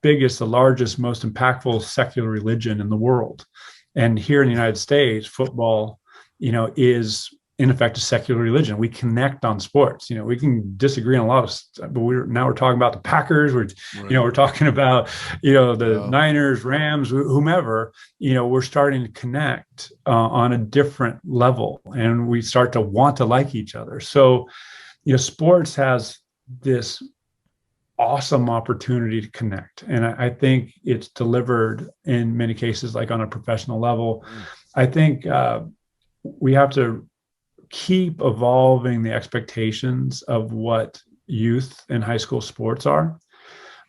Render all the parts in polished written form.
biggest, the largest, most impactful secular religion in the world. And here in the United States, football, is in effect a secular religion. We connect on sports. We can disagree on a lot of stuff, but we're talking about the Packers. We're talking about the Niners, Rams, whomever. We're starting to connect on a different level, and we start to want to like each other. So, sports has this awesome opportunity to connect, and I think it's delivered in many cases, like on a professional level. I think we have to keep evolving the expectations of what youth and high school sports are.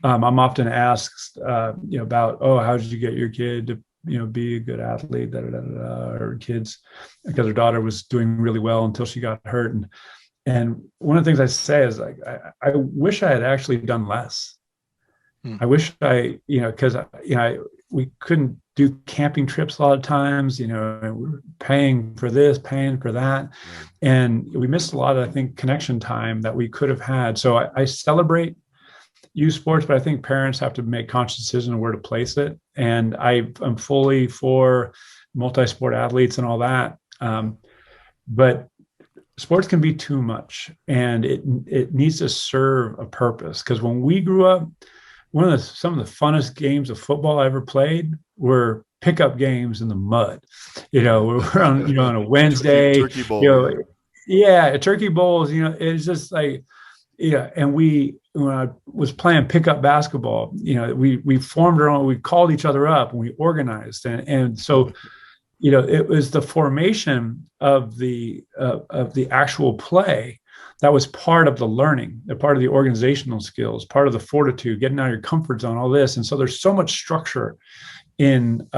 I'm often asked, about, how did you get your kid to, be a good athlete, or kids, because her daughter was doing really well until she got hurt. And one of the things I say is, like, I wish I had actually done less. I wish because we couldn't do camping trips a lot of times. We were paying for this, paying for that, and we missed a lot of, I think, connection time that we could have had. So I celebrate youth sports, but I think parents have to make conscious decision on where to place it. And I'm fully for multi-sport athletes and all that, but sports can be too much, and it needs to serve a purpose. Because when we grew up, some of the funnest games of football I ever played were pickup games in the mud. We're on, on a Wednesday, turkey bowl, turkey bowls. It's just like, and when I was playing pickup basketball, we formed our own. We called each other up and we organized, and so. It was the formation of the actual play that was part of the learning, part of the organizational skills, part of the fortitude, getting out of your comfort zone, all this. And so there's so much structure in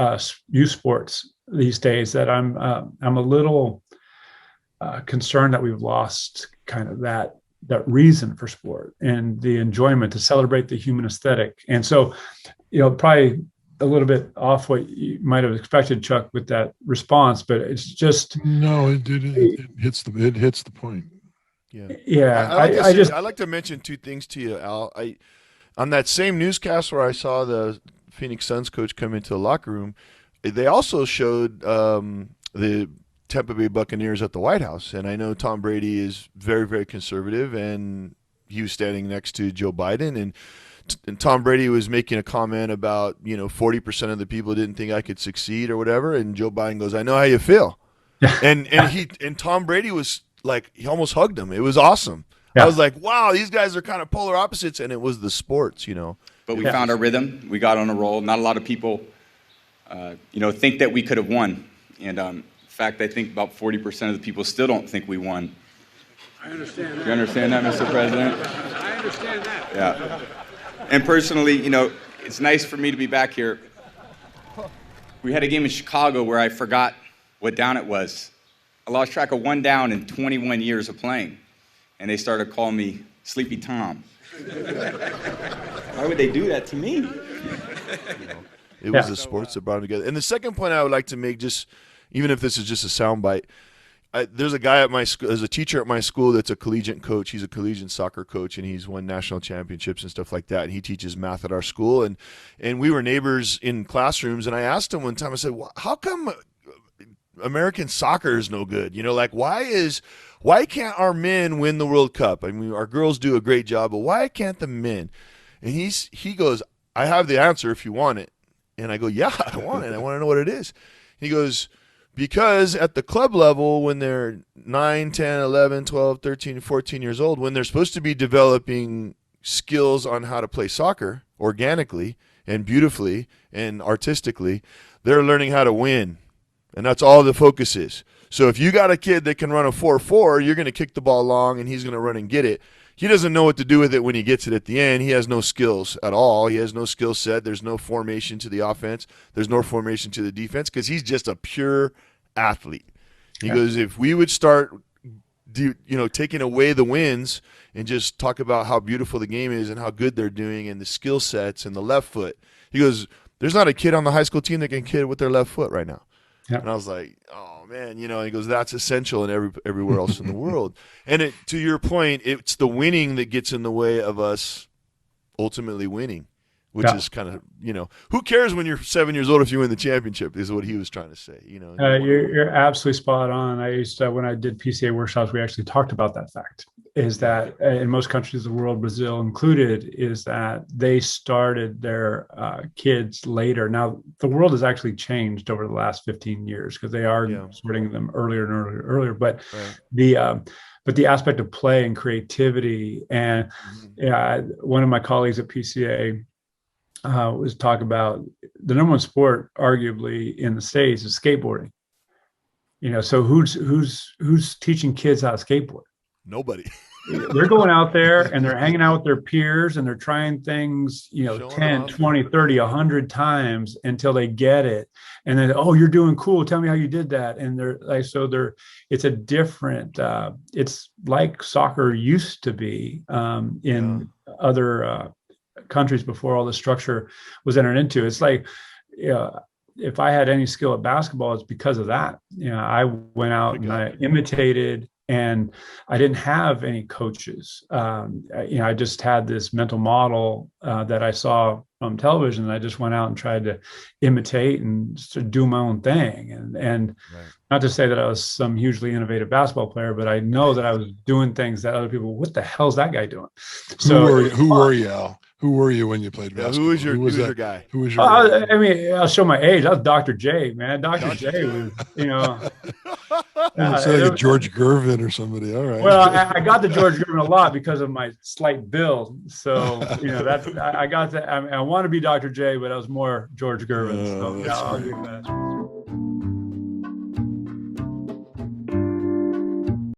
youth sports these days that I'm a little concerned that we've lost kind of that reason for sport and the enjoyment to celebrate the human aesthetic. And so, probably a little bit off what you might have expected, Chuck, with that response, but it's just it hits the point. I'd like to mention two things to you, Al. On that same newscast where I saw the Phoenix Suns coach come into the locker room, they also showed the Tampa Bay Buccaneers at the White House, and I know Tom Brady is very, very conservative, and he was standing next to Joe Biden, and Tom Brady was making a comment about, 40% of the people didn't think I could succeed or whatever. And Joe Biden goes, I know how you feel. and Tom Brady was like, he almost hugged him. It was awesome. Yeah. I was like, wow, these guys are kind of polar opposites. And it was the sports, But we found our rhythm. We got on a roll. Not a lot of people, think that we could have won. And in fact, I think about 40% of the people still don't think we won. I understand that. You understand that, Mr. President? I understand that. Yeah. And personally, it's nice for me to be back here. We had a game in Chicago where I forgot what down it was. I lost track of one down in 21 years of playing. And they started calling me Sleepy Tom. Why would they do that to me? It was the sports that brought them together. And the second point I would like to make, just even if this is just a soundbite, there's a guy at my school, there's a teacher at my school that's a collegiate coach. He's a collegiate soccer coach, and he's won national championships and stuff like that. And he teaches math at our school. And we were neighbors in classrooms. And I asked him one time, I said, well, how come American soccer is no good? Why can't our men win the World Cup? I mean, our girls do a great job, but why can't the men? And he goes, I have the answer if you want it. And I go, yeah, I want it. I want to know what it is. He goes, because at the club level, when they're 9, 10, 11, 12, 13, 14 years old, when they're supposed to be developing skills on how to play soccer organically and beautifully and artistically, they're learning how to win. And that's all the focus is. So if you got a kid that can run a 4-4, you're going to kick the ball long and he's going to run and get it. He doesn't know what to do with it when he gets it at the end. He has no skills at all. He has no skill set. There's no formation to the offense. There's no formation to the defense because he's just a pure athlete. He goes, if we would start taking away the wins and just talk about how beautiful the game is and how good they're doing and the skill sets and the left foot, he goes, there's not a kid on the high school team that can kid with their left foot right now. Yeah. And I was like, oh, man, he goes, that's essential in everywhere else in the world. And to your point, it's the winning that gets in the way of us ultimately winning. which is kind of, who cares when you're 7 years old if you win the championship is what he was trying to say, You're absolutely spot on. I used to, when I did PCA workshops, we actually talked about that fact, is that in most countries of the world, Brazil included, is that they started their kids later. Now, the world has actually changed over the last 15 years because they are sorting them earlier and earlier. But the aspect of play and creativity, and one of my colleagues at PCA was talking about the number one sport, arguably in the States, is skateboarding. So who's teaching kids how to skateboard? Nobody. They're going out there and they're hanging out with their peers and they're trying things, 10, 20, 30, 100 times until they get it. And then, oh, you're doing cool. Tell me how you did that. And they're like, it's a different, it's like soccer used to be in other countries before all the structure was entered into. It's like, if I had any skill at basketball, it's because of that. I went out and I imitated, and I didn't have any coaches. I just had this mental model that I saw on television, and I just went out and tried to imitate and just do my own thing. And not to say that I was some hugely innovative basketball player, but I know that I was doing things that other people, what the hell's that guy doing? So who were you, Al? Who were you when you played basketball? Who was your guy? Who was your guy? I mean, I'll show my age. I was Dr.J, man. Dr.J was, It's like a George Gervin or somebody. All right. Well, I got the George Gervin a lot because of my slight build. So, that's, I got that. I want to be Dr.J, but I was more George Gervin. So, I'll give that.